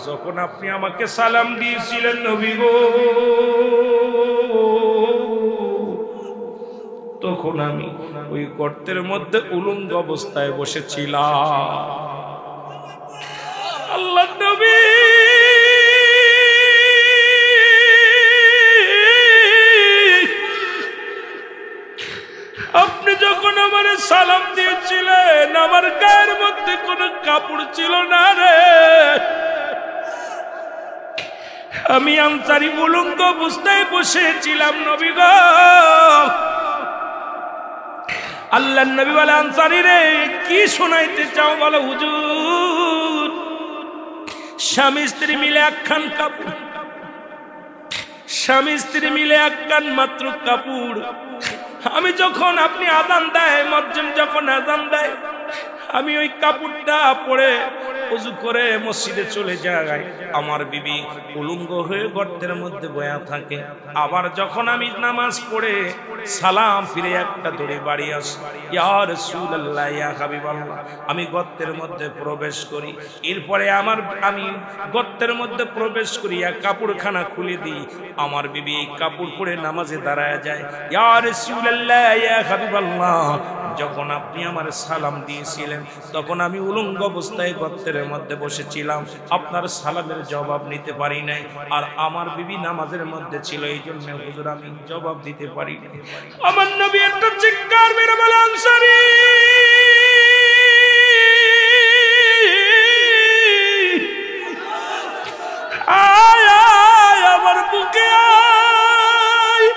যখন আপনি আমাকে সালাম দিয়েছিলেন নবী গো, তখন আমি ওই গর্তের মধ্যে উলঙ্গ অবস্থায় বসেছিলাম। আল্লাহর নবী আপনি যখন আমার সালাম দিয়েছিলেন আমার গায়ের মধ্যে কোনো কাপড় ছিল না রে, আমি আনসারী উলঙ্গ অবস্থায় বসেছিলাম নবী গো। আল্লাহর নবী বলে, আনসারী রে কি শোনাইতে চাও বলো? হুজুর, স্বামী স্ত্রী মিলে একখান কাপড়, স্বামী স্ত্রী মিলে একখান মাত্র কাপড়। আমি যখন আপনি আযান দেয়, মুয়াজ্জিন যখন আযান দেয়, আমি ওই কাপড়টা পরে ওযু করে মসজিদে চলে যাই। আমার বিবি উলঙ্গ হয়ে গর্তের মধ্যে বয়া থাকে। আবার যখন আমি নামাজ পড়ে সালাম ফিরে একটা দৌড়ে বাড়ি আসি, ইয়া রাসূলুল্লাহ, ইয়া হাবিবাল্লাহ, আমি গর্তের মধ্যে প্রবেশ করি। এরপরে আমি গর্তের মধ্যে প্রবেশ করি, এক কাপড়খানা খুলে দিই। আমার বিবি এই কাপড় পরে নামাজে দাঁড়ায় যায়। ইয়া রাসূলুল্লাহ, ইয়া হাবিবাল্লাহ, যখন আপনি আমার সালাম দিয়েছিলেন তখন আমি উলঙ্গ অবস্থায় গর্তের মধ্যে বসেছিলাম, আপনার সালামের জবাব নিতে পারি নাই। আর আমার বিবি নামাজের মধ্যে ছিল, এই জন্য হুজুর আমি জবাব দিতে পারি নাই। আমার নবী একটা চিৎকার মেরে বলে, আনসারী আয় আয় আমার বুকে আয়।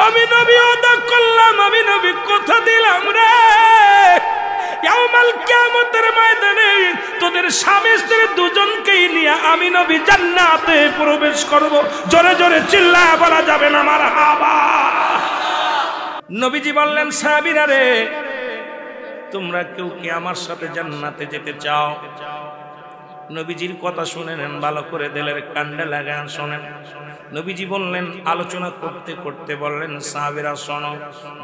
আমি নবী ওয়াদা করলাম, আমি নবী কথা দিলাম রে, ইয়াউমাল কিয়ামতের ময়দানে তোদের স্বামী স্ত্রী দুজনকেই নিয়ে আমি নবী জান্নাতে প্রবেশ করব। জোরে জোরে চিল্লায় বলা যাবে না মারহাবা। নবীজি বললেন, সাহাবীরা রে, তোমরা কেউ কি আমার সাথে জান্নাতে যেতে চাও? নবীজির কথা শুনে নেন, ভালো করে দিলের কান্ডে লাগান শোনেন। নবীজি বললেন, আলোচনা করতে করতে বললেন, সাহাবীরা শোনো,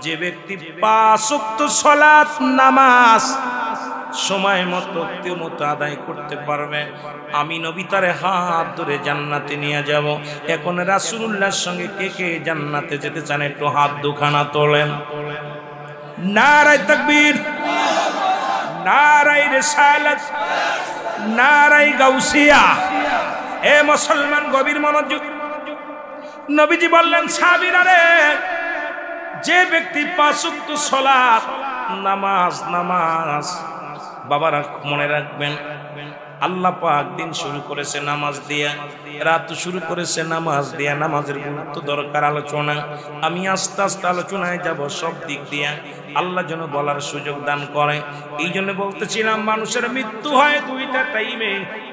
যে ব্যক্তি 5 ওয়াক্ত সালাত নামাজ সময় মতো আদায় করতে পারবে, আমি নবী তারে হাত ধরে জান্নাতে নিয়ে যাব। এখন রাসূলুল্লাহর সঙ্গে কে কে জান্নাতে যেতে চান একটু হাত দুখানা তোলেন। নারায়ে তাকবীর, নারায়ে রিসালাত, নারায়ে গাউসিয়া। এ মুসলমান গভীর মনোযোগ। নবীজি বললেন, সাহাবীরা রে, যে ব্যক্তি 5 ওয়াক্ত সালাত নামাজ বাবারা মনে রাখবেন, আল্লাহ পাক দিন শুরু করেছে নামাজ দিয়া, রাত শুরু করেছে নামাজ দিয়া। নামাজের গুরুত্ব দরকার আলোচনা, আমি আস্তে আস্তে আলোচনায় যাব সব দিক দিয়া। আল্লাহ যেন বলার সুযোগ দান করে। এই জন্য বলতেছিলাম, মানুষের মৃত্যু হয় 2টা টাইমে,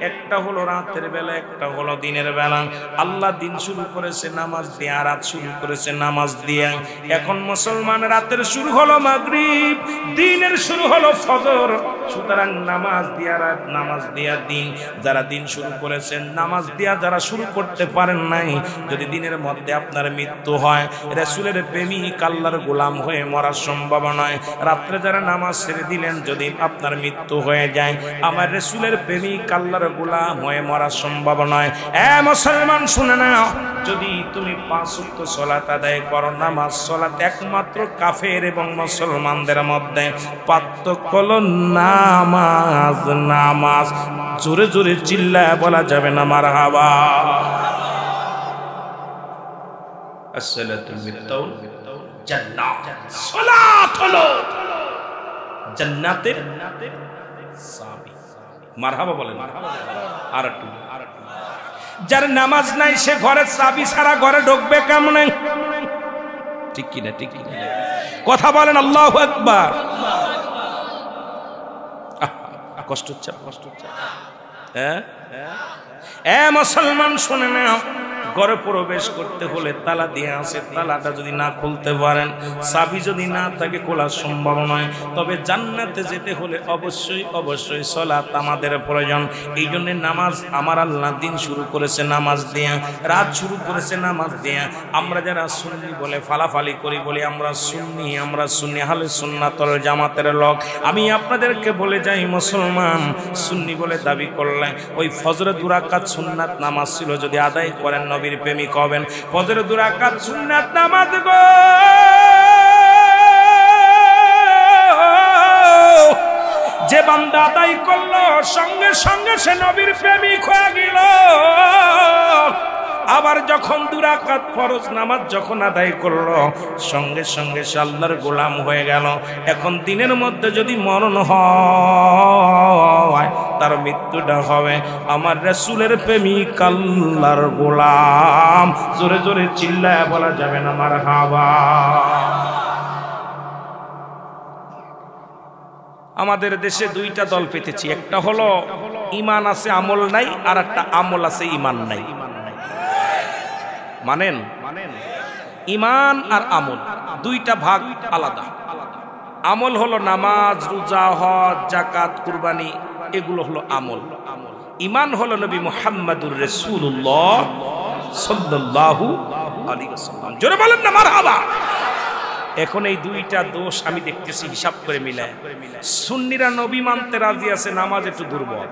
একটা হলো রাতের বেলা, একটা হলো দিনের বেলা। আল্লাহ দিন শুরু করেছে নামাজ দিয়া, রাত শুরু করেছে নামাজ দিয়া। এখন মুসলমান রাতের শুরু হলো মাগরিব, দিনের শুরু হলো ফজর। সুতরাং নামাজ দিয়া রাত, নামাজ দিয়া দিন। যারা দিন শুরু করেছেন নামাজ দিয়া, যারা শুরু করতে পারেন নাই, যদি দিনের মধ্যে আপনার মৃত্যু হয়, রাসূলের প্রেমিক আল্লাহর গোলাম হয়ে মরার সম্ভাবনা নয়। রাত্রে যারা নামাজ ছেড়ে দিলেন, যদি আপনার মৃত্যু হয়ে যায়, আমার রাসূলের প্রেমিক আল্লাহর গোলাম হয়ে মরার সম্ভাবনা নয়। এ মুসলমান শুনে নাও, যদি তুমি 5 ওয়াক্ত সালাত আদায় করো, নামাজ সালাত, একমাত্র কাফের এবং মুসলমানদের মধ্যে পার্থক্য হলো নামাজ। নামাজ জোরে জোরে চিল্লায় বলা যাবে না মারহাবা। আসসালাতু বিত্তাউল জান্নাত, সালাত হলো জান্নাতের চাবি। মারহাবা বলেন। আর একটু, যার নামাজ নাই সে ঘরের চাবি ছাড়া ঘরে ঢুকবে কেমনে? ঠিক কিনা? ঠিক কিনা? কথা বলেন। আল্লাহু আকবার। কষ্ট হচ্ছে, কষ্ট হচ্ছে। মুসলমান শুনে নাও, ঘরে প্রবেশ করতে হলে তালা দিয়ে আছে, তালাটা যদি না খুলতে পারেন, চাবি যদি না থাকে খোলা সম্ভব নয়। তবে জান্নাতে যেতে হলে অবশ্যই অবশ্যই সালাত আমাদের প্রয়োজন। এই জন্য নামাজ আমার আল্লাহ দিন শুরু করেছে নামাজ দিয়া, রাত শুরু করেছে নামাজ দিয়া। আমরা যারা সুন্নি বলে ফালাফালি করি, বলি আমরা সুন্নি আহলে সুন্নাত ওয়াল জামাতের লোক। আমি আপনাদেরকে বলে যাই, মুসলমান সুন্নি বলে দাবি করলে ওই ফজরে 2 রাকাত সুন্নাত নামাজ ছিল যদি আদায় করেন নবীর প্রেমিক হবেন। ফজরে 2 রাকাত সুন্নাত নামাজ গো যে বান্দা আদায় করলো সঙ্গে সঙ্গে সে নবীর প্রেমিক হয়ে গেল। আবার যখন 2 রাকাত ফরজ নামাজ যখন আদায় করলো সঙ্গে সঙ্গে সে আল্লাহর গোলাম হয়ে গেল। এখন দিনের মধ্যে যদি মরণ হয় তার মৃত্যুটা হবে আমার রাসূলের প্রেমিক আল্লাহর গোলাম। জোরে জোরে চিল্লায় বলা যাবে না মারহাবা। আমাদের দেশে 2টা দল পেতেছি, একটা হলো ঈমান আছে আমল নাই, আর একটা আমল আছে ঈমান নাই। মানেন? ঈমান আর আমল 2টা ভাগ আলাদা। আমল হলো নামাজ, রোজা, হজ, যাকাত, কুরবানি, এগুলো হলো আমল। ঈমান হলো নবী মুহাম্মদুর রাসূলুল্লাহ সাল্লাল্লাহু আলাইহি ওয়াসাল্লাম। জোরে বলেন না মারহাবা। এখন এই 2টা দোষ আমি দেখতেছি হিসাব করে মিলায়। সুন্নিরা নবী মানতে রাজি আছে, নামাজ একটু দুর্বল।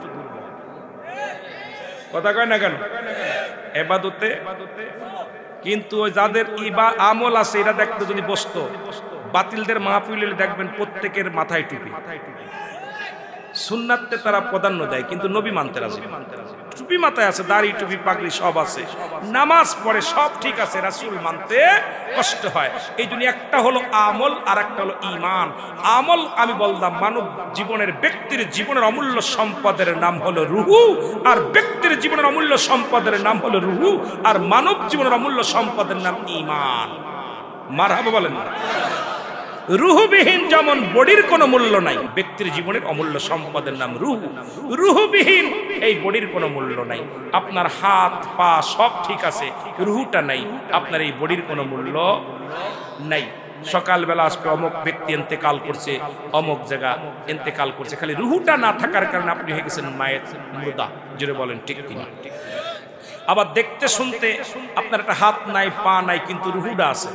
কথা কয় না কেন? ইবাদতে কিন্তু যাদের আমল আছে এরা দেখতে যদি বসতো, বাতিলদের মাহফিলে দেখবেন প্রত্যেকের মাথায় টুপি। সুন্নাতে তারা প্রাধান্য দেয় কিন্তু নবী মানতে রাজি। টুপি মাথায় আছে, দাড়ি টুপি পাগড়ি সব আছে, নামাজ পড়ে সব ঠিক আছে, রাসূল মানতে কষ্ট হয়। এই জন্য একটা হলো আমল আর একটা হলো ঈমান। আমল আমি বললাম মানব জীবনের ব্যক্তির জীবনের অমূল্য সম্পদের নাম হলো রুহু, আর ব্যক্তির জীবনের অমূল্য সম্পদের নাম হলো রুহু, আর মানব জীবনের অমূল্য সম্পদের নাম ঈমান। মারহাবা বলেন না। রুহুবিহীন যেমন বডির কোনো মূল্য নাই, ব্যক্তির জীবনের অমূল্য সম্পদের নাম রুহু। রুহুবিহীন এই বডির কোনো মূল্য নাই। আপনার হাত পা সব ঠিক আছে, রুহুটা নাই, আপনার এই বডির কোনো মূল্য নাই। সকালবেলা আসবে অমুক ব্যক্তি ইন্তেকাল করছে, অমুক জায়গা ইন্তেকাল করছে, খালি রুহুটা না থাকার কারণে আপনি হয়ে গেছেন মায়ের মুর্দা। জোরে বলেন ঠিক কিনা? আবার দেখতে শুনতে আপনার একটা হাত নাই পা নাই কিন্তু রুহুটা আছে।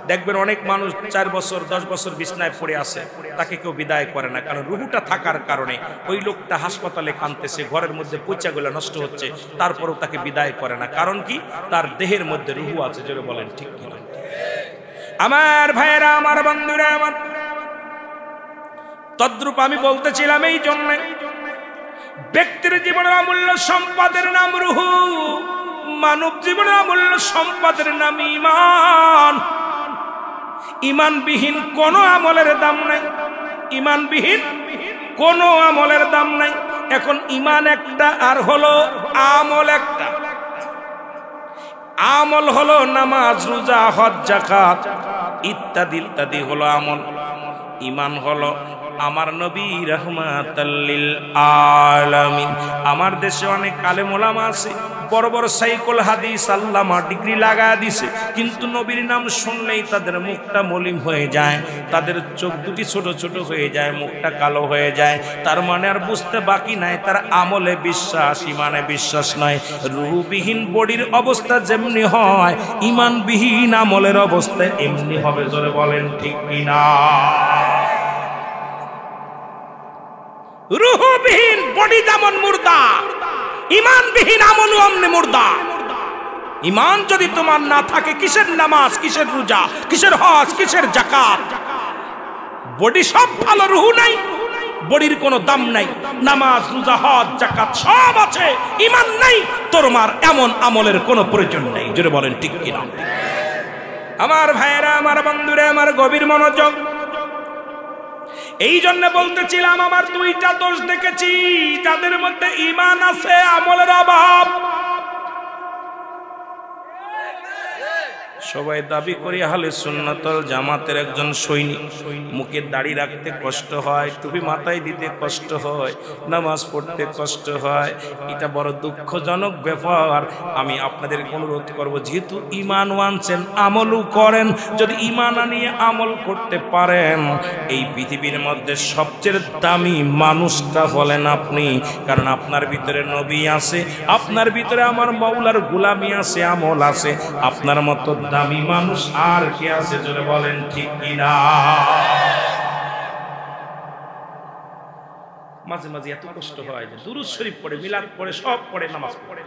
দেখবেন অনেক মানুষ 4 বছর 10 বছর বিছনায় পড়ে আছে, তাকে কেউ বিদায় করে না, কারণ রুহুটা থাকার কারণে। ওই লোকটা হাসপাতালে কাঁদতেছে, ঘরের মধ্যে পয়সাগুলো নষ্ট হচ্ছে, তারপরেও তাকে বিদায় করে না। কারণ কি? তার দেহের মধ্যে রুহু আছে। জোরে বলেন ঠিক কিনা? আমার ভাইয়েরা, আমার বন্ধুরা, আমার তদ্রূপ আমি বলতেছিলাম এই জন্য ব্যক্তির জীবনের অমূল্য সম্পদের নাম রুহু, মানব জীবনের অমূল্য সম্পদের নাম ঈমান। ঈমানবিহীন কোন আমলের দাম নাই, ঈমানবিহীন কোন আমলের দাম নাই। এখন ঈমান একটা আর হলো আমল একটা। আমল হলো নামাজ, রোজা, হজ, যাকাত ইত্যাদি ইত্যাদি হলো আমল। ঈমান হলো আমার নবী রাহমাতাল লিল আলামিন। আমার দেশে অনেক আলেম ওলামা আছে, বড় বড় সাইকুল হাদিস আল্লামা ডিগ্রি লাগায় দিছে, কিন্তু নবীর নাম শুনলেই তাদের মুখটা মলিন হয়ে যায়, তাদের চোখ দুটি ছোট ছোট হয়ে যায়, মুখটা কালো হয়ে যায়। তার মানে আর বুঝতে বাকি নাই তার আমলে বিশ্বাস, ঈমানে বিশ্বাস নয়। রূহবিহীন বডির অবস্থা যেমনি হয়, ঈমানবিহীন আমলের অবস্থা এমনি হবে। জোরে বলেন ঠিক কিনা? রূহবিহীন বডি যেমন মুর্দা, ঈমানবিহীন আমল অমনি মুর্দা। ঈমান যদি তোমার না থাকে, কিসের নামাজ, কিসের রোজা, কিসের হজ, কিসের যাকাত? বডি সব ভালো, রুহু নাই, বডির কোনো দাম নাই। নামাজ, রোজা, হজ, যাকাত সব আছে, ঈমান নাই, তোমার এমন আমলের কোনো প্রয়োজন নাই। জোরে বলেন ঠিক কিনা? আমার ভাইয়েরা, আমার বন্ধুরা, আমার গভীর মনোযোগ। এই জন্য বলতেছিলাম আমার 2টা দোষ দেখেছি, যাদের মধ্যে ঈমান আছে, আমলের অভাব। সবাই দাবি করি আহলে সুন্নাতুল জামাতের একজন সৈনিক। মুখে দাড়ি রাখতে কষ্ট হয়, টুপি মাথায় দিতে কষ্ট হয়, নামাজ পড়তে কষ্ট হয়। এটা বড় দুঃখজনক ব্যাপার। আমি আপনাদের অনুরোধ করব, যেহেতু ঈমান আনছেন আমলও করেন। যদি ঈমান আনিয়ে আমল করতে পারেন, এই পৃথিবীর মধ্যে সবচেয়ে দামি মানুষটা হলেন আপনি। কারণ আপনার ভিতরে নবী আছে, আপনার ভিতরে আমার মাওলার গোলামি আছে, আমল আছে। আপনার মতো দামি মানুষ আর কে আছে জোরে বলেন ঠিক কিনা? মাঝে মাঝে এত কষ্ট হয় যে দুরূদ শরীফ পড়ে, মিলাদ পড়ে, সব পড়ে, নামাজ পড়ে,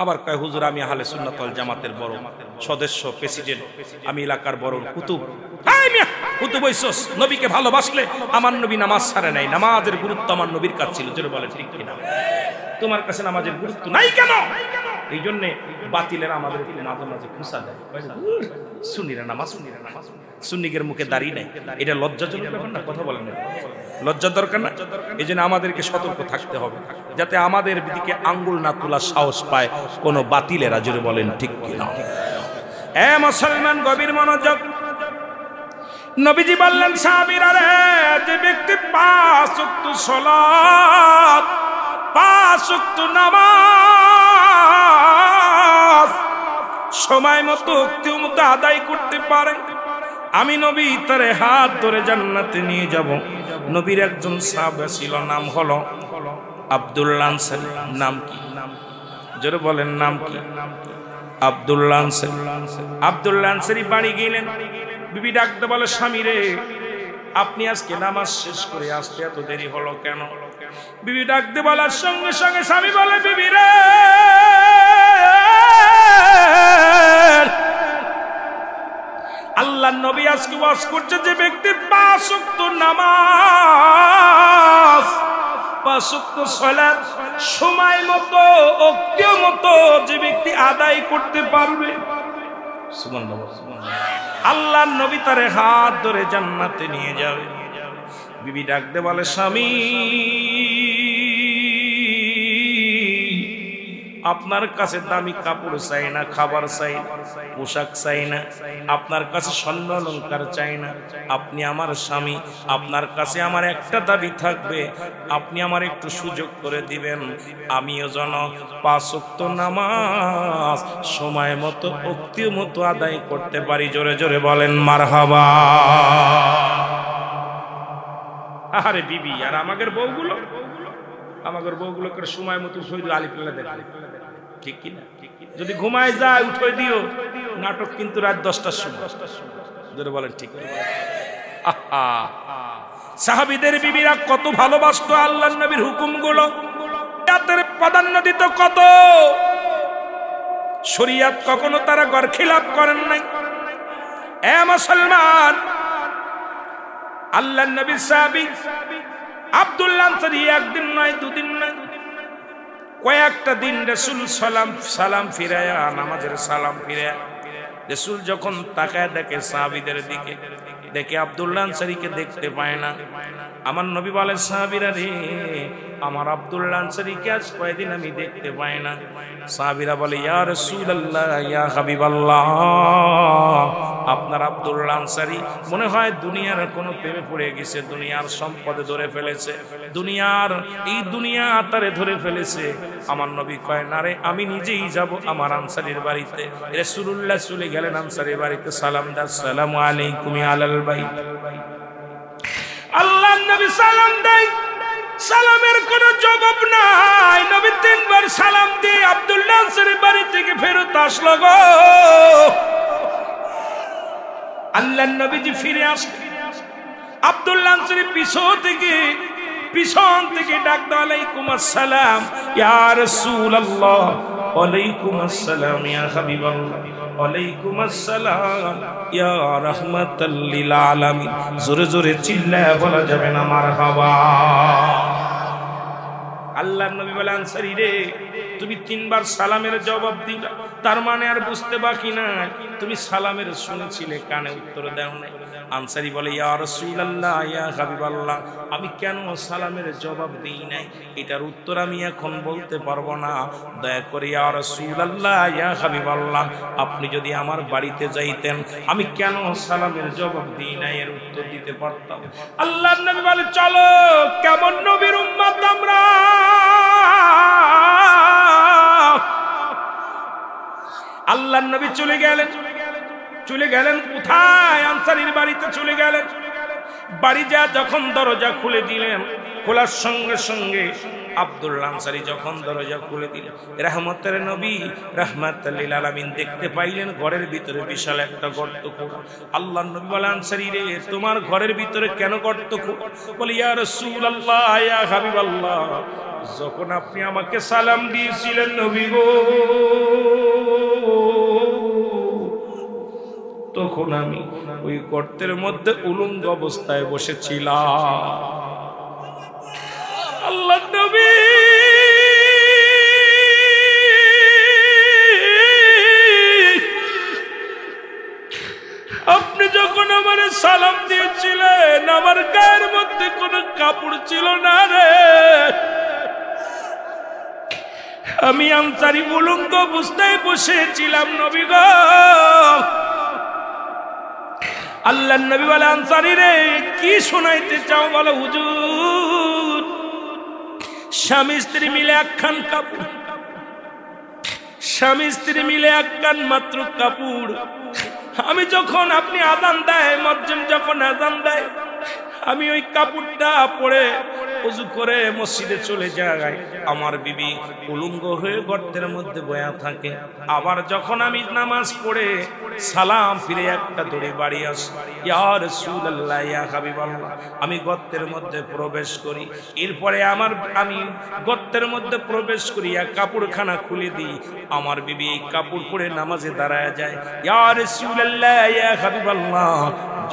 আবার কয় হুজুর আমি আহলে সুন্নাত ওয়াল জামাতের বড় সদস্য, প্রেসিডেন্ট, আমি এলাকার বড় কুতুব। কুতুব হইছস, নবীকে ভালোবাসলে আমার নবী নামাজ ছাড়ে নাই, নামাজের গুরুত্ব আমার নবীর কাছে ছিল, জোরে বলেন ঠিক কিনা? তোমার কাছে নামাজের গুরুত্ব নাই কেন? এই জন্য বাতিলেরা আমাদের মাঝে মাঝে খুঁচা দেয়, সুন্নিরা নামাজ, সুন্নিদের মুখে দাঁড়িয়ে নাই। এটা লজ্জাজনক ব্যাপার না? কথা বলেন, লজ্জার দরকার না? এই জন্য আমাদেরকে সতর্ক থাকতে হবে, যাতে আমাদের দিকে আঙ্গুল না তোলার সাহস পায় কোন বাতিলেরা, জোরে বলেন ঠিক কিনা? এ মুসলমান গভীর মনোযোগ। নবীজি বললেন, সাহাবীরা রে, যে ব্যক্তি 5 ওয়াক্ত সালাত, 5 ওয়াক্ত নামাজ সময় মতো অক্তিম মতো আদায় করতে পারে, আমি নবী তারে হাত ধরে জান্নাতে নিয়ে যাব। নবীর একজন সাহাবা ছিল, নাম হলো আব্দুল্লাহ আনসারী। নাম কি? জোরে বলেন, নাম কি? আব্দুল্লাহ আনসারী। আব্দুল্লাহ আনসারী বাড়ি গেলেন, বিবি ডাকতে বলে, স্বামী রে, আপনি আজকে নামাজ শেষ করে আসতে এত দেরি হলো কেন? বিবি ডাকতে বলার সঙ্গে সঙ্গে স্বামী বলে, বিবি রে, আল্লাহর নবী আজকে ওয়াজ করছে, যে ব্যক্তি 5 ওয়াক্ত নামাজ, 5 ওয়াক্ত সালাত সময় মতো অক্তি মতো যে ব্যক্তি আদায় করতে পারবে, সুবহানাল্লাহ, আল্লাহর নবী তারে হাত ধরে জান্নাতে নিয়ে যাবে। বিবি ডাকতে বলে, স্বামী, আপনার কাছে দামি কাপড় চাই না, খাবার চাই না, পোশাক চাই না, আপনার কাছে স্বর্ণ অলংকার চাই না। আপনি আমার স্বামী, আপনার কাছে আমার একটা দাবি থাকবে, আপনি আমার একটু সুযোগ করে দিবেন, আমিও যেন 5 ওয়াক্ত নামাজ সময় মতো অক্তি মতো আদায় করতে পারি। জোরে জোরে বলেন মারহাবা। আরে বিবি, আর আমাদের বউগুলো, আমাদের বউগুলো করে সময় মতো উঠে দিও, আলিফুল্লাহ দেখে, ঠিক কিনা? যদি ঘুমায় যায় উঠে দিও, নাটক কিন্তু রাত 10টার সময়, জোরে বলেন ঠিক। আহা, সাহাবীদের বিবিরা কত ভালোবাসতো আল্লাহর নবীর হুকুমগুলো, শরিয়াতের প্রাধান্য দিত কত। শরিয়াত কখনো তারা গর খিলাফ করেন নাই। এ মুসলমান, আল্লাহর নবীর সাহাবী আব্দুল্লাহ আনসারী একদিন নয়, দুদিন নয়, কয়েকটা দিন রাসূল সালাম ফিরায়া, নামাজের সালাম ফিরায়া, রাসূল যখন তাকায় দেখে সাহাবীদের দিকে, দেখে আব্দুল্লাহ আনসারীকে দেখতে পায় না। আমার নবী বলে, সাহাবীরা রে, আমার আব্দুল্লাহ আনসারীকে আজ কয়েকদিন আমি দেখতে পাই না। সাহাবীরা বলে, ইয়া রাসূলুল্লাহ, ইয়া হাবিবাল্লাহ, আপনার আব্দুল্লাহ আনসারী মনে হয় দুনিয়ার কোনো প্রেমে পড়ে গেছে, দুনিয়ার সম্পদে ধরে ফেলেছে, দুনিয়ার এই দুনিয়া তারে ধরে ফেলেছে। আমার নবী কয়, না রে, আমি নিজেই যাব আমার আনসারীর বাড়িতে। রাসূলুল্লাহ চলে গেলেন আনসারীর বাড়িতে, সালাম দা, আসসালামু আলাইকুম আলাল বাইত। আল্লাহর নবী সালাম দেয়, সালামের কোনো জবাব নাই। নবী 3 বার সালাম দিয়ে আব্দুল্লাহ আনসারীর বাড়ি থেকে ফেরত আসলো গো। আল্লাহর নবীজি ফিরে আসলেন, আব্দুল্লাহ আনসারী পিছন থেকে ডাক দাও, আলাইকুম আসসালাম ইয়া রাসূলুল্লাহ, ওয়ালাইকুম আসসালাম ইয়া হাবিবাল্লাহ, ওয়ালাইকুম আসসালাম ইয়া রাহমাতাল লিল আলামিন। জোরে জোরে চিল্লায়া বলা যাবে না মারহাবা। আল্লাহর নবী বলে, আনসারী রে, তুমি 3 বার সালামের জবাব দিলা, তার মানে আর বুঝতে বাকি নাই তুমি সালামের শুনেছিলে, কানে উত্তর দাও নাই। আনসারী বলে, ইয়া রাসূলুল্লাহ, ইয়া হাবিবাল্লাহ, আমি কেন সালামের জবাব দিই নাই এটার উত্তর আমি এখন বলতে পারবো না। দয়া করে ইয়া রাসূলুল্লাহ, ইয়া হাবিবাল্লাহ, আপনি যদি আমার বাড়িতে যাইতেন আমি কেন সালামের জবাব দিই নাই এর উত্তর দিতে পারতাম। আল্লাহর নবী বলে, চলো, কেমন নবীর উম্মত আমরা। আল্লাহর নবী চলে গেলেন কোথায়? আনসারীর বাড়িতে চলে গেলেন। বাড়ি যা যখন দরজা খুলে দিলেন, খোলার সঙ্গে সঙ্গে আব্দুল্লাহ আনসারী যখন দরজা খুলে দিলেন, রহমতের নবী রাহমাতুল লিল আলামিন দেখতে পাইলেন ঘরের ভিতরে বিশাল একটা গর্ত খোঁড়া। আল্লাহর নবী বলেন, আনসারী রে, তোমার ঘরের ভিতরে কেন গর্ত খোঁড়া? বলে, ইয়া রাসূলুল্লাহ, ইয়া হাবিবাল্লাহ, যখন আপনি আমাকে সালাম দিয়েছিলেন নবী গো, তখন আমি ওই গর্তের মধ্যে উলঙ্গ অবস্থায় বসেছিলাম। আল্লাহর নবী আপনি যখন আমার সালাম দিয়েছিলেন আমার গায়ের মধ্যে কোনো কাপড় ছিল না রে, আমি আনসারী উলঙ্গ অবস্থায় বসেছিলাম নবী গো। আল্লাহর নবী বলে, আনসারী রে, কি শোনাইতে চাও বলো? হুজুর, স্বামী স্ত্রী মিলে একখান কাপড়, স্বামী স্ত্রী মিলে একখান মাত্র কাপড়। আমি যখন আপনি আযান দেয়, মুয়াজ্জিন যখন আযান দেয়, আমি ওই কাপড়টা পরে ওযু করে মসজিদে চলে যাই। আমার বিবি উলঙ্গ হয়ে গর্তের মধ্যে বয়া থাকে। আবার যখন আমি নামাজ পড়ে সালাম ফিরে একটা দৌড়ে বাড়ি আসি, ইয়া রাসূলুল্লাহ, ইয়া হাবিবাল্লাহ, আমি গর্তের মধ্যে প্রবেশ করি। এরপরে আমি গর্তের মধ্যে প্রবেশ করি, এক কাপড়খানা খুলে দিই। আমার বিবি এই কাপড় পরে নামাজে দাঁড়ায় যায়। ইয়া রাসূলুল্লাহ, ইয়া হাবিবাল্লাহ,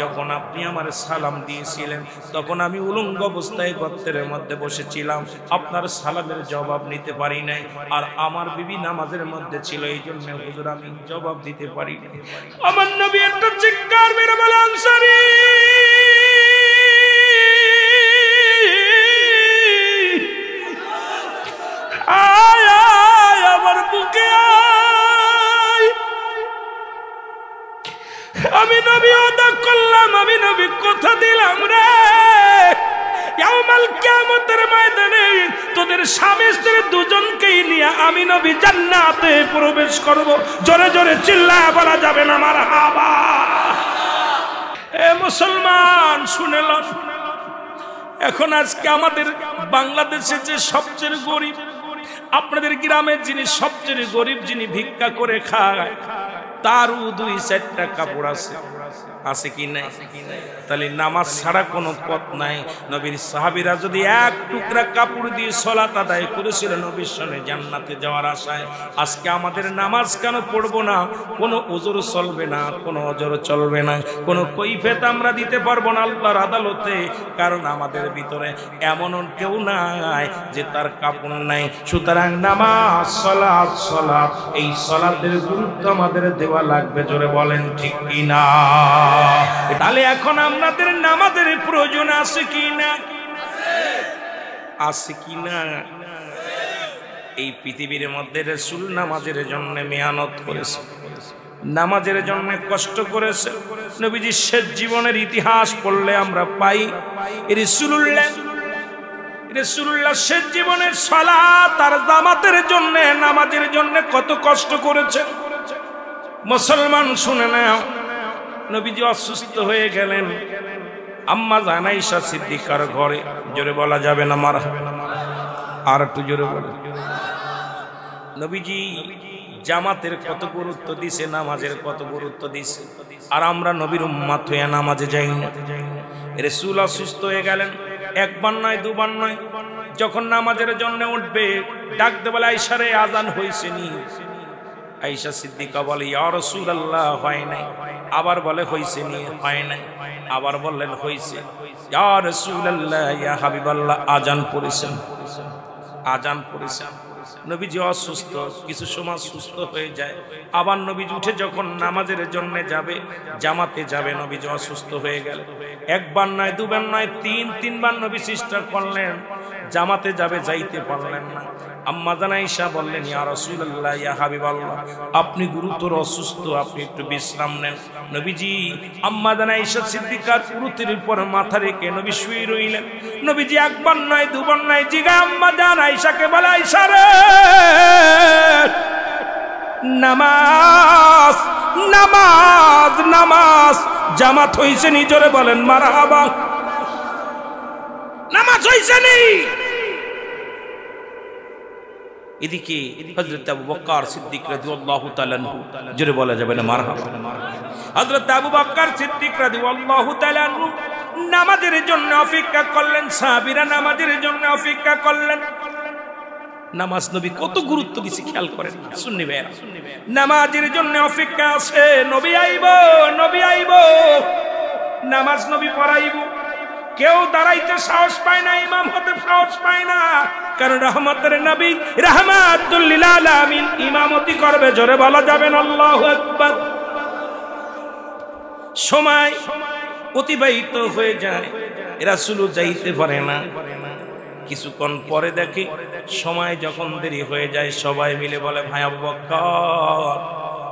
যখন আপনি আমার সালাম দিয়েছিলেন তখন আমি উলঙ্গ অবস্থায় গর্তের মধ্যে বসেছিলাম, আপনার সালামের জবাব নিতে পারি নাই। আর আমার বিবি নামাজের মধ্যে ছিল, এই জন্য হুজুর আমি জবাব দিতে পারি নাই। আমার নবী একটা চিৎকার মেরে বলে, আনসারী, আয় আয় আমার বুকে আয়। আমি নবী ওয়াদা করলাম, আমি নবী কথা দিলাম রে, ইয়াউমাল কিয়ামতের ময়দানে তোদের স্বামী স্ত্রী দুজনকেই নিয়ে আমি নবী জান্নাতে প্রবেশ করব। জোরে জোরে চিল্লায় বলা যাবে না মারহাবা। এ মুসলমান শুনেলাম, এখন আজকে আমাদের বাংলাদেশে যে সবচেয়ে গরিব, আপনাদের গ্রামে যিনি সবচেয়ে গরিব, যিনি ভিক্ষা করে খায়, তারও 2-4টা কাপড় আছে কি নাই? তাহলে নামাজ ছাড়া কোনো পথ নাই। নবীর সাহাবীরা যদি এক টুকরা কাপড় দিয়ে সালাত আদায় করেছিল নবীর সঙ্গে জান্নাতে যাওয়ার আশায়, আজকে আমাদের নামাজ কেন পড়বো না? কোনো ওজর চলবে না, কোনো ওজর চলবে না, কোনো কৈফিয়ত আমরা দিতে পারবো না আল্লাহর আদালতে, কারণ আমাদের ভিতরে এমন কেউ নাই যে তার কাপড় নাই। সুতরাং নামাজ, সালাত, সালাত, এই সালাতের গুরুত্ব আমাদের দেওয়া লাগবে। জোরে বলেন ঠিক কি না? তাহলে এখন আমাদের নামাজের প্রয়োজন আছে কি না? আছে কি না? এই পৃথিবীর মধ্যে রাসূল নামাজের জন্য মেহনত করেছে, নামাজের জন্য কষ্ট করেছে। নবীজির শেষ জীবনের ইতিহাস পড়লে আমরা পাই রাসূলুল্লাহ শেষ জীবনের সালাত আর জামাতের জন্য, নামাজের জন্য কত কষ্ট করেছেন। মুসলমান শুনে নাও, নবীজি অসুস্থ হয়ে গেলেন আম্মা জান আয়েশা সিদ্দিকার ঘরে। জোরে বলা যাবে না মারহাবা? আর একটু জোরে বলে। নবীজি জামাতের কত গুরুত্ব দিছে, নামাজের কত গুরুত্ব দিছে, আর আমরা নবীর উম্মত হয়ে নামাজে যাই না। রাসূল অসুস্থ হয়ে গেলেন, একবার নয় দুবার নয়, যখন নামাজের জন্য উঠবে ডাক দে বলে, আয়েশা রে আজান হইছে নি? আয়েশা সিদ্দিকা বলে, ইয়া রাসূলুল্লাহ হয় নাই। আবার বলে হইছে নি? হয় নাই। আবার বললেন হইছে। ইয়া রাসূলুল্লাহ, ইয়া হাবিবাল্লাহ আজান পড়েছেন। আজান পড়েছে, নবীজি অসুস্থ, কিছু সময় সুস্থ হয়ে যায়, আবার নবীজি উঠে যখন নামাজের জন্য যাবে, জামাতে যাবে, নবীজি অসুস্থ হয়ে গেল। একবার নয়, দুবার নয়, তিনবার নবী চেষ্টা করলেন, জামাতে যাবে, যাইতে পারলেন না। আম্মা জান আয়েশা বললেন, ইয়া রাসূলুল্লাহ, ইয়া হাবিবাল্লাহ, আপনি গুরুতর অসুস্থ, আপনি একটু বিশ্রাম নেন। নবীজি আম্মা জান আয়েশা সিদ্দিকার পুরুতের উপর মাথা রেখে নবী শুয়ে রইলেন। নবীজি একবার নয়, দুবার নয়, জিগায় আম্মা জান আয়েশাকে বলে, আয়েশা রে, নামাজ নামাজ নামাজ জামাত হইছে নি? জোরে বলেন মারহাবা। নামাজ হইছে নি? এদিকে হযরত আবু বকর সিদ্দিক রাদিয়াল্লাহু তাআলা আনহু, জোরে বলা যাবে না মারহাবা। হযরত আবু বকর সিদ্দিক রাদিয়াল্লাহু তাআলা আনহু নামাজের জন্য অপেক্ষা করলেন, সাহাবীরা নামাজের জন্য অপেক্ষা করলেন। নামাজ নবী কত গুরুত্ব দিয়েছে খেয়াল করেন সুন্নি ভাইরা। নামাজের জন্য অপেক্ষা আছে, নবী আইব, নবী আইব, নামাজ নবী পড়াইব। কেউ দাঁড়াইতে সাহস পায় না, ইমাম হতে সাহস পায় না, কারণ রহমতের নবী রাহমাতুল লিল আলামিন ইমামতি করবে। জোরে বলা যাবেন আল্লাহু আকবার। সময় অতিবাহিত হয়ে যায়, রাসূলও যাইতে পারে না। কিছুক্ষণ পরে দেখি সময় যখন দেরি হয়ে যায়, সবাই মিলে বলে, ভাই আবু বকর,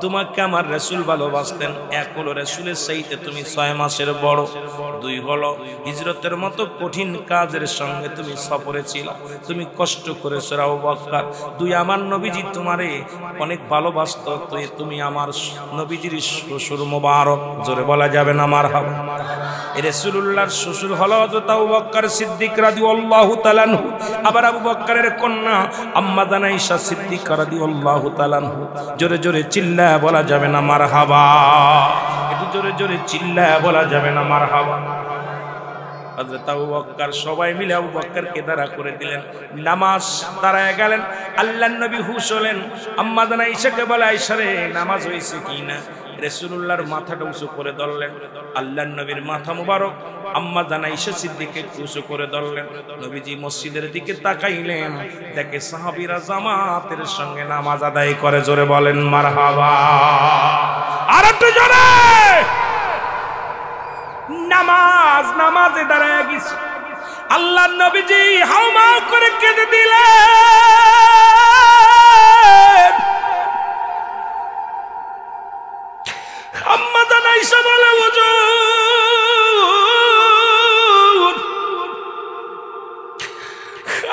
তোমাকে আমার রাসূল ভালোবাসতেন, এক হলো রাসূলের চাইতে তুমি 6 মাসের বড়, 2 হলো হিজরতের মতো কঠিন কাজের সঙ্গে তুমি সফরে ছিল, তুমি কষ্ট করেছো আবু বকর। 2 আমার নবীজি তোমারে অনেক ভালোবাসতো, তুমি আমার নবীজির শ্বশুর মোবারক। জোরে বলা যাবে না মারহাবা। রাসূলুল্লাহর শ্বশুর হলো হযরত আবু বকর সিদ্দিক রাদিয়াল্লাহু তাআলা আনহু। আবার আবু বকরের কন্যা আম্মা জান আয়েশা সিদ্দিকা রাদিয়াল্লাহু তাআলা আনহু। জোরে জোরে চিল্লা বলা যাবে না মারহাবা, একটু জোরে জোরে চিল্লা বলা যাবে না মারহাবা। হযরত আবু বকর সবাই মিলে আবু বকরকে দাঁড়া করে দিলেন, নামাজ দাঁড়ায় গেলেন। আল্লাহর নবী হুশ হলেন, আম্মা জান আয়েশাকে বলে, আয়েশা রে, নামাজ হয়েছে কিনা? রাসূলুল্লাহর মাথাটা উঁচু করে ধরলেন, আল্লাহর নবীর মাথা মুবারক আম্মা জান আয়েশা সিদ্দিককে উঁচু করে ধরলেন। নবীজি মসজিদের দিকে তাকাইলেন, দেখে সাহাবীরা জামাতের সঙ্গে নামাজ আদায় করে। জোরে বলেন মারহাবা। আর একটু জোরে। নামাজে দাঁড়ায় গেছে, আল্লাহর নবীজি হাউমাউ করে কেঁদে দিলেন। আম্মা জান আয়েশা বলে, হুজুর,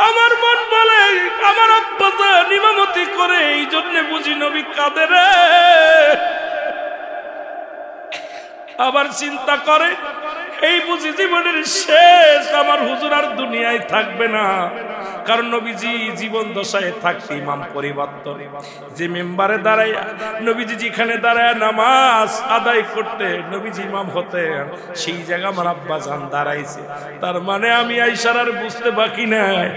আমার মন বলে আমার আব্বা জান ইমামতি করে, এই জন্য বুঝি নবী কাঁদে রে। আবার চিন্তা করে, এই বুঝি জীবনের শেষ, আমার হুজুর আর দুনিয়ায় থাকবে না। কারণ নবীজি জীবন দশায় থাকতে ইমাম পরিবর্তন, যে মেম্বারে দাঁড়ায় নবীজি যেখানে দাঁড়ায় নামাজ আদায় করতে নবীজি ইমাম হতেন, সেই জায়গা আমার আব্বা জান দাঁড়াইছে। তার মানে আমি আয়েশার আর বুঝতে বাকি নাই,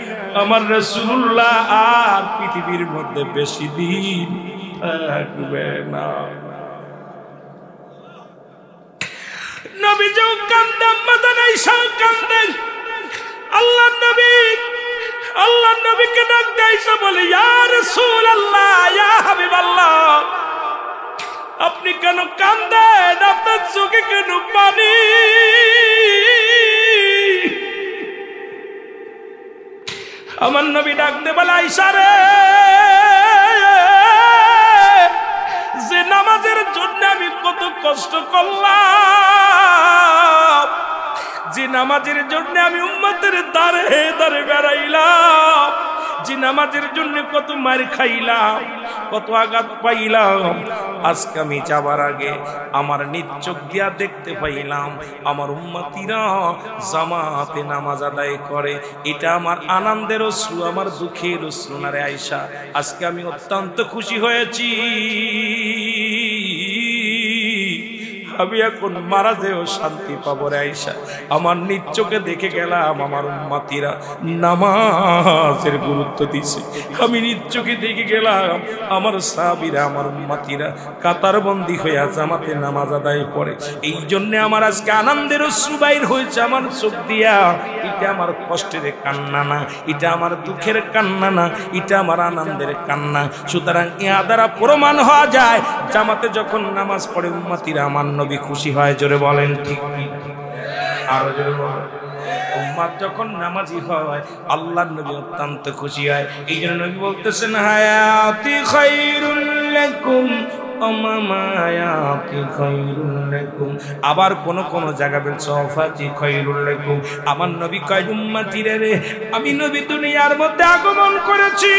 আমার রাসূলুল্লাহ আর পৃথিবীর মধ্যে বেশি দিন থাকবে না। নবীজিও কান্দে, আম্মা জান আয়েশাও কান্দেন। আল্লাহর নবীকে ডাক দিয়ে আয়েশা বলে, ইয়া রাসূলুল্লাহ, ইয়া হাবিবাল্লাহ, আপনি কেন কান্দেন? আপনার চোখে কেন পানি? আমার নবী ডাক দিয়ে বলে, আয়েশা রে, যে নামাজের জন্য আমি কত কষ্ট করলাম, যে নামাজের জন্য আমি উম্মতের দাঁড়ে দাঁড়ে বেড়াইলাম, যে নামাজের জন্য কত মার খাইলাম, কত আঘাত পাইলাম, আজকে আমি যাবার আগে আমার নিজ চোখ দিয়া দেখতে পাইলাম আমার উম্মতিরা জামাতে নামাজ আদায় করে। এটা আমার আনন্দের অশ্রু, আমার দুঃখের অশ্রু না রে আয়েশা। আজকে আমি অত্যন্ত খুশি হয়েছি, আমি এখন মারা যেও শান্তি পাবো রে আয়েশা। আমার নিজ চোখে দেখে গেলাম আমার উম্মতিরা নামাজের গুরুত্ব দিছে, আমি নিজ চোখে দেখে গেলাম আমার সাহাবীরা আমার উম্মতিরা কাতারবন্দি হয়ে জামাতে নামাজ আদায় করে। এই জন্য আমার আজকে আনন্দের অশ্রু বাইর হয়েছে আমার চোখ দিয়া। এটা আমার কষ্টের কান্না না, এটা আমার দুঃখের কান্না না, এটা আমার আনন্দের কান্না। সুতরাং ইয়া দ্বারা প্রমাণ হওয়া যায় জামাতে যখন নামাজ পড়ে উম্মতিরা আমার নবী খুশি হয়। জোরে বলেন ঠিক কি? আরো জোরে বলেন। উম্মত যখন নামাজি হয় আল্লাহর নবী অত্যন্ত খুশি হয়। এই জন্য নবী বলতেছেন হায়াতি খায়রুল লাকুম মামায়াতি খায়রুল লাকুম। আবার কোন কোন জায়গা বলছে ওয়াফাতি খায়রুল লাকুম। আমার নবী কয় উম্মতিরে রে, আমি নবী দুনিয়ার মধ্যে আগমন করেছি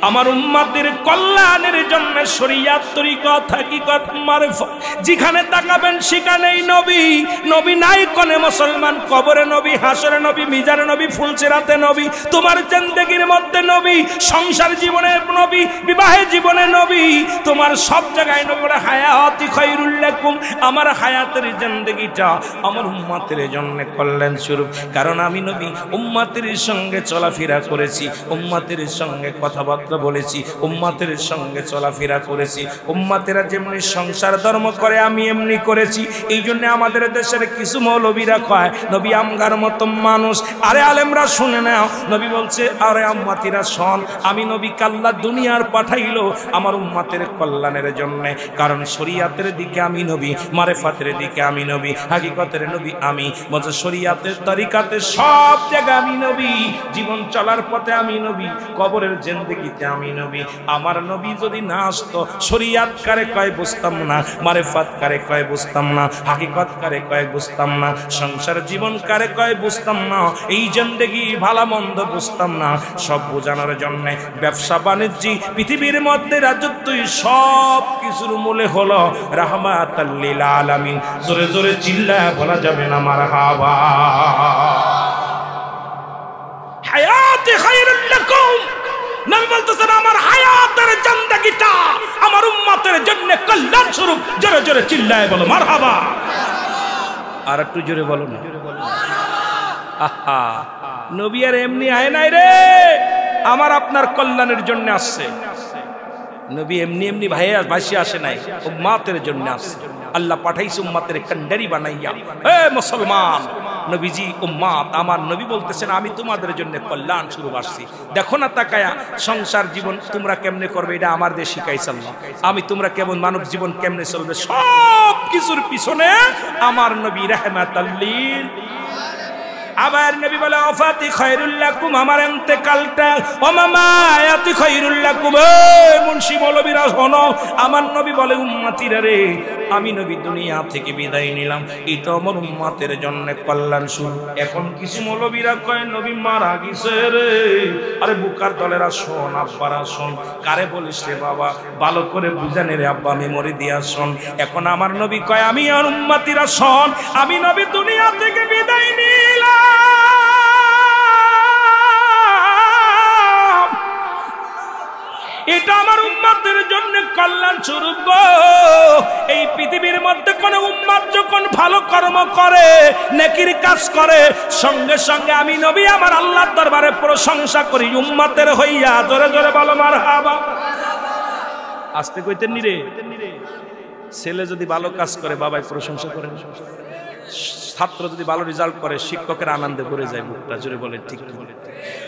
আমার উম্মতের কল্যাণের জন্য। শরীয়ত তরিকত হাকিকত মারফত যেখানে তাকাবেন সেখানেই নবী। নবী নাই কোনে মুসলমান, কবরে নবী, হাসরে নবী, মিজানে নবী, ফুলসিরাতে নবী, তোমার জিন্দেগির মধ্যে নবী, সংসার জীবনে নবী, বিবাহের জীবনে নবী, তোমার সব জায়গায় নবী। বলে হায়াতি খায়রুল লাকুম, আমার হায়াতের জিন্দেগিটা আমার উম্মতের জন্য কল্যাণ স্বরূপ। কারণ আমি নবী উম্মতের সঙ্গে চলাফেরা করেছি, উম্মতের সঙ্গে কথাবার্তা বলেছি, উম্মতের সঙ্গে চলাফেরা করেছি। উম্মতেরা যেমনি সংসার ধর্ম করে আমি এমনি করেছি। এই জন্য আমাদের দেশের কিছু মৌলবীরা কয় নবী আমগার মতো মানুষ। আরে আলেমরা শুনে নাও, নবী বলছে আরে উম্মতিরা শোন, আমি নবী আল্লাহ দুনিয়ার পাঠাইলো আমার উম্মতের কল্যাণের জন্য। কারণ শরীয়তের দিকে আমি নবী, মারেফাতের দিকে আমি নবী, হাকিকতের নবী আমি। বলছে শরীয়তের তরিকাতে সব জায়গায় আমি নবী, জীবন চলার পথে আমি নবী, কবরের জিন্দেগিতে আমি নবী। আমার নবী যদি না আসতো শরীয়ত কারে কয় বুঝতাম না, মারেফাত কারে কয় বুঝতাম না, হাকিকত কারে কয় বুঝতাম না, সংসার জীবন কারে কয় বুঝতাম না, এই জিন্দেগি ভালো মন্দ বুঝতাম না। সব বোঝানোর জন্য ব্যবসা বাণিজ্য পৃথিবীর মধ্যে রাজত্বই সব কিছুর মূলে হলো রাহমাতাল লিল আলামিন। জোরে জোরে চিল্লায় বলা যাবে না মারহাবা। হায়াতে খায়রুল লাকুম, নবী বলতেছেন আমার হায়াতের জিন্দেগিটা আমার উম্মতের জন্য কল্যাণ স্বরূপ। জোরে জোরে চিল্লায় বলো মারহাবা। আর একটু জোরে বলো না। আহা, নবী আর এমনি আয় নাই রে, আমার আপনার কল্যাণের জন্য আসছে। নবী এমনি এমনি ভাসি আসে নাই, উম্মতের জন্য আসছে। আল্লাহ পাঠাইছে উম্মতের কান্ডারি বানাইয়া। হে মুসলমান, নবীজি উম্মত, আমার নবী বলতেছেন আমি তোমাদের জন্য কল্যাণ স্বরূপ আসছি। দেখো না তাকায়া সংসার জীবন তোমরা কেমনে করবে, এটা আমার দেশ শিখাইছে আল্লাহ। আমি তোমরা কেমন মানব জীবন কেমনে চলবে, সব কিছুর পিছনে আমার নবী রাহমাতাল লিল। আবার নবী বলে ওয়াফাতি খায়রুল লাকুম, আমার ইন্তেকালটা ওমামায়াতি খায়রুল লাকুম। মুন্সি মৌলবীরা শোনো, আমার নবী বলে উম্মতিরা রে, আমি নবী দুনিয়া থেকে বিদায় নিলাম, এটা আমার উম্মতের জন্য কল্যাণ স্বরূপ। এখন কিছু মৌলবীরা কয় নবী মারা গেছে রে। আরে বুকার দলেরা শোন, আব্বারা শোন, কারে বলিস রে বাবা, ভালো করে বুঝানে রে আব্বা, মেমোরি দিয়া শোন। এখন আমার নবী কয় আমি আর উম্মতিরা শোন, আমি নবী দুনিয়া থেকে বিদায় নিলাম, এটা আমার উম্মতের জন্য কল্যাণ স্বরূপ গো। এই পৃথিবীর মধ্যে কোন উম্মত যখন ভালো কর্ম করে, নেকির কাজ করে, সঙ্গে সঙ্গে আমি নবী আমার আল্লাহর দরবারে প্রশংসা করি উম্মতের হইয়া। জোরে জোরে বলো মারহাবা। আস্তে কইতেন নি রে, ছেলে যদি ভালো কাজ করে বাবাই প্রশংসা করে, ছাত্র যদি ভালো রেজাল্ট করে শিক্ষকের আনন্দে ভরে যায় মুখটা। জোরে বলে ঠিক কি?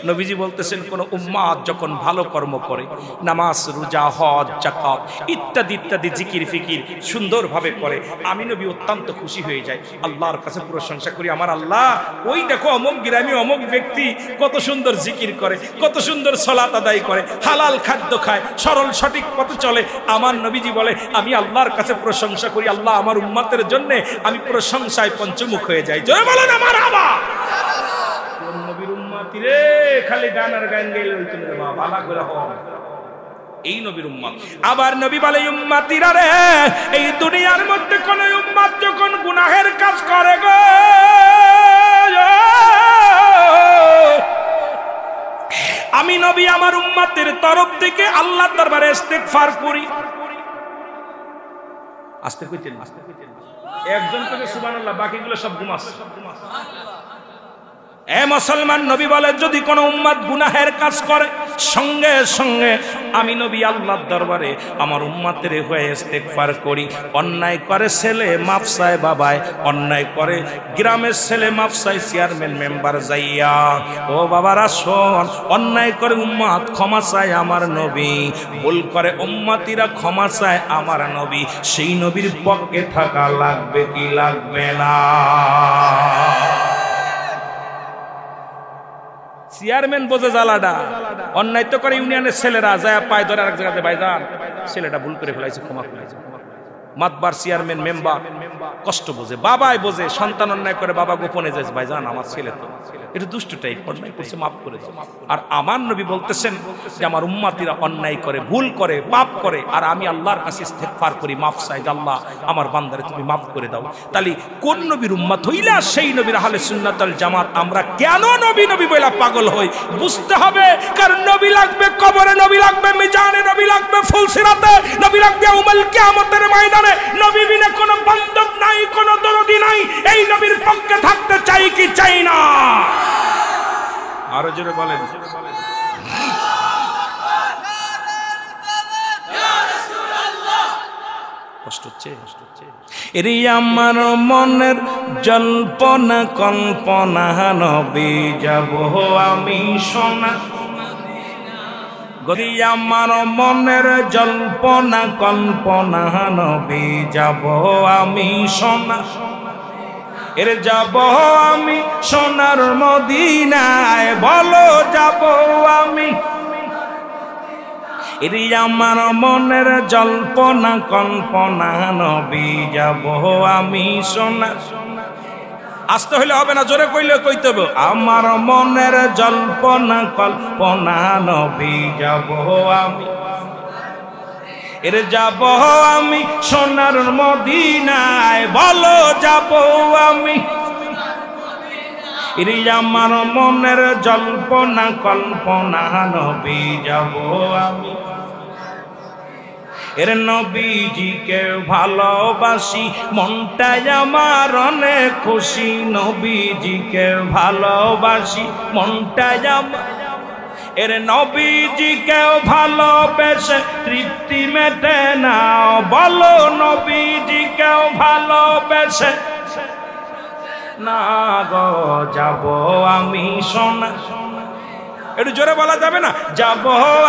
নবীজি বলতেছেন কোন উম্মত যখন ভালো কর্ম করে, নামাজ, রোজা, হজ, যাকাত ইত্যাদি ইত্যাদি জিকির ফিকির সুন্দরভাবে করে, আমি নবী অত্যন্ত খুশি হয়ে যাই, আল্লাহর কাছে প্রশংসা করি। আমার আল্লাহ, ওই দেখো অমুক গ্রামে অমুক ব্যক্তি কত সুন্দর জিকির করে, কত সুন্দর সালাত আদায় করে, হালাল খাদ্য খায়, সরল সঠিক পথে চলে। আমার নবীজি বলে আমি আল্লাহর কাছে প্রশংসা করি, আল্লাহ আমার উম্মতের জন্য আমি প্রশংসায় পঞ্চমুখ হয়ে যাই। জয় বলেন আমার আবা। নবীর উম্মতি রে, খালি গান আর গান গাইলে হইতো না বাবা, ভালো করে হবে এই নবীর উম্মত। আবার নবী বলে উম্মতিরা রে, এই দুনিয়ার মধ্যে কোন উম্মত যখন গুনাহের কাজ করে গো, আমি নবী আমার উম্মতের তরফ থেকে আল্লাহর দরবারে ইস্তিগফার করি। আস্তে কইতেন, আস্তে কইতেন, একজন থেকে সুবহানাল্লাহ, বাকিগুলো সব ঘুমাচ্ছে। এ মুসলমান, নবী বলে যদি কোন উম্মত গুনাহের কাজ করে, সঙ্গে সঙ্গে আমি নবী আল্লাহর দরবারে আমার উম্মতের হয়ে ইস্তেগফার করি। অন্যায় করে ছেলে মাফ চায় বাবায়, অন্যায় করে গ্রামের ছেলে মাফ চায় চেয়ারম্যান মেম্বার যাইয়া। ও বাবারা শোন, অন্যায় করে উম্মত ক্ষমা চায় আমার নবী, ভুল করে উম্মতিরা ক্ষমা চায় আমার নবী। সেই নবীর পক্ষে থাকা লাগবে কি লাগবে না? চেয়ারম্যান বোঝে জ্বালাটা, অন্যায় তো করে ইউনিয়নের ছেলেরা যায় পায় ধরে আরেক জায়গাতে, ভাইজান ছেলেটা ভুল করে ফেলাইছে, ক্ষমা ফেলাইছে। মাতবার চেয়ারম্যান মেম্বার কষ্ট বোঝে, বাবাই বোঝে। সন্তান অন্যায় করে বাবা গোপনে যায়, ভাইজান আমার ছেলে তো এটা দুষ্টু টাইপ, অন্যায় করছে, মাফ করে দাও। আর আমার নবী বলতেছেন যে আমার উম্মতিরা অন্যায় করে, ভুল করে, পাপ করে, আর আমি আল্লাহর কাছে ইস্তেগফার করি, মাফ চাই, আল্লাহ আমার বান্দারে তুমি মাফ করে দাও। তাহলে কোন নবীর উম্মত হইলা সেই নবীর আহলে সুন্নাত ওয়াল জামাত। আমরা কেন নবী নবী বইলা পাগল হই বুঝতে হবে। কারণ নবী লাগবে কবরে, নবী লাগবে মিজানে, নবী লাগবে ফুলসিরাতে, নবী লাগবে ইয়াউমুল কিয়ামতের ময়দানে। নবী বিনা কোনো বান্ধব নাই, কোনো দরদি নাই। এই নবীর পক্ষে থাকতে চাই কি চাই না? আরো জোরে বলেন। কষ্ট হচ্ছে, এরি আমার মনের জল্পনা কল্পনা, নবী যাব আমি সোনা। গরি আমার মনের জল্পনা কল্পনা, নবী যাব আমি সোনা। এর যাব আমি সোনার মদিনায়, বলো যাব আমি। এর আমার মনের জল্পনা কল্পনা, নবী যাব আমি সোনা। আসতে হইলে হবে না, জোরে কইলে কইতে হবে। আমার মনের জল্পনা কল্পনা, নবী যাব আমি। এর যাব আমি সোনার মদিনায়, বলো যাব আমি। এর আমার মনের জল্পনা কল্পনা, নবী যাব আমি। এর নবীজিকে ভালোবাসি, মনটাই আমার অনেক খুশি। নবীজিকে ভালোবাসি, মনটাই আমার। এর নবীজিকে ভালোবেসে তৃপ্তি মেটে না, বলো নবীজিকে ভালোবেসে না গো যাব আমি সোনা। একটু জোরে বলা যাবে না? যাব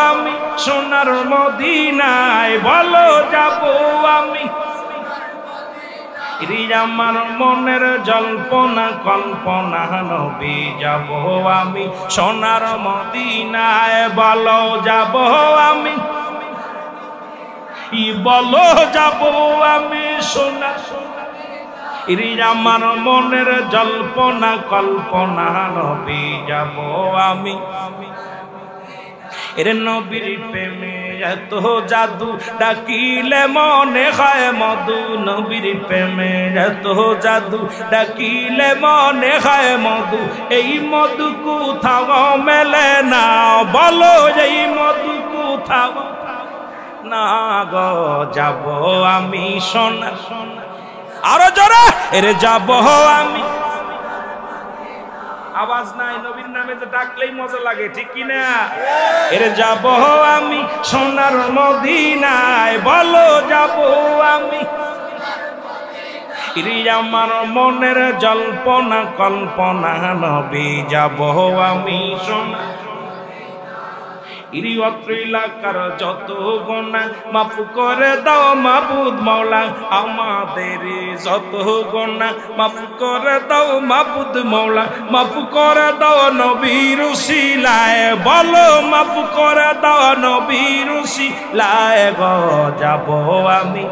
আমি সোনার মদিনায়, বলো যাব আমি। আমার মনের জল্পনা কল্পনা, নবী যাব আমি সোনার মদিনায়, বলো যাব আমি। বলো যাব আমি সোনা। আমার মনের জল্পনা কল্পনা, নবী যাব আমি। এর নবীর প্রেমে এত জাদু, ডাকিলে মনে হয় মধু। নবীর প্রেমে এত জাদু, ডাকিলে মনে হয় মধু। এই মধু কোথাও মেলে না, বলো এই মধু কোথাও না গো যাব আমি সোনা। আরো জোরে, এর যাব আমি। আওয়াজ নাই, নবীর নামে যে ডাকলেই মজা লাগে, ঠিক কি না? এর যাব আমি সোনার মদিনায়, বলো যাব আমি। আমার মনের জল্পনা কল্পনা, নবী যাব আমি সোনা। এলাকার যত গুনাহ মাফ করে দাও মাবুদ মওলা, আমাদের যত গুনাহ মাফ করে দাও মাবুদ মওলা। মাফ করে দাও নবীর উসিলায়, বলো মাফ করে দাও নবীর উসিলায় গো যাব আমি।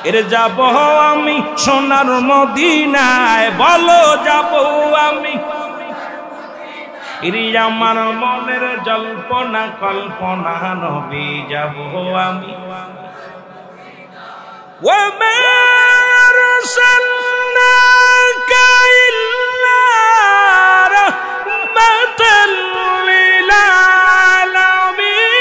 এর যাব আমি সোনার মদিনায়, বলো যাব আমি। আমার মনের জল্পনা কল্পনা, নবী যাব আমি। ওয়া আরসালনাকা ইল্লা রাহমাতাল লিল আলামিন।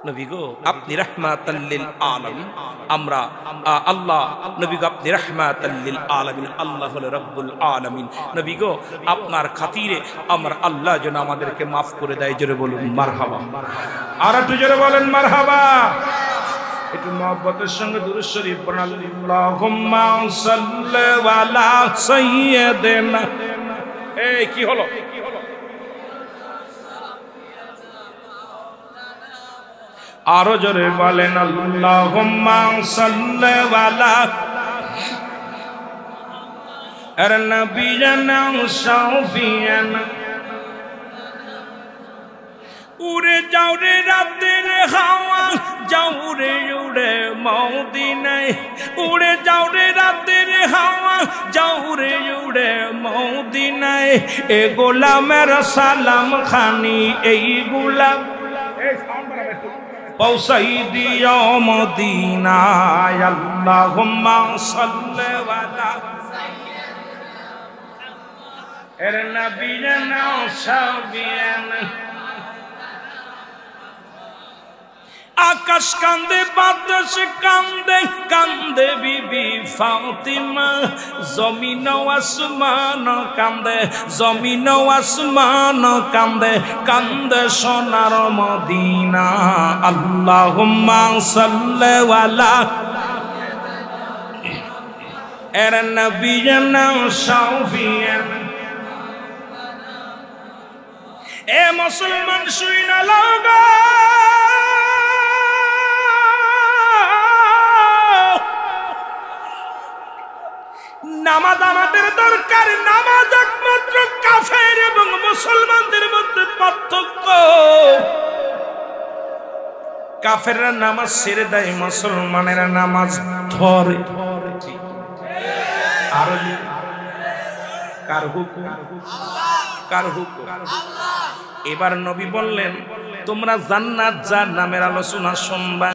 নবী গো আপনি রাহমাতাল লিল আলামিন, আমরা আল্লাহ নবী গো আপনি রাহমাতাল লিল আলামিন, আল্লাহ হলো রব্বুল আলামিন। নবী গো আপনার খাতিরে আমার আল্লাহ যেন আমাদেরকে মাফ করে দেয়, জোরে বলুন মারহাবা। আর একটু জোরে বলেন মারহাবা। একটু মহব্বতের সঙ্গে দুরূদ শরীফ পড়ুন। আল্লাহুম্মা সাল্লি আলা সাইয়্যিদিনা। এই কি হলো? আরো জোরে বলেন আল্লাহুম্মা সাল্লি আলা নবিয়িনা শাফিয়ানা। উড়ে যাও রে রাতের হাওয়া, যাও রে উড়ে মদিনায়। উড়ে যাও রে রাতের হাওয়া, যাও রে উড়ে মদিনায়। এ গোলামের সালাম খানি, এই গোলাম পৌঁছাই দিও মদিনায়। আল্লাহুম্মা সাল্লি আলা নবিয়িনা শাফিয়ানা। আকাশ কান্দে, বাতাস কান্দে, কান্দে বিবি ফাতিমা। জমিন আসমান কান্দে, জমিন আসমান কান্দে, কান্দে সোনার মদিনা। আল্লাহুম্মা সাল্লি আলা নবিয়িনা শাফিয়ানা। এ মুসলমান শুইনা লাগা, নামাজ আমাদের দরকার। নামাজ একমাত্র কাফের এবং মুসলমানদের মধ্যে পার্থক্য। কাফেররা নামাজ ছেড়ে দেয়, মুসলমানেরা নামাজ ধরে। আর কার হুকুম? কার হুকুম? এবার নবী বললেন তোমরা জান্নাত জাহান্নামের আলোচনা শুনবা।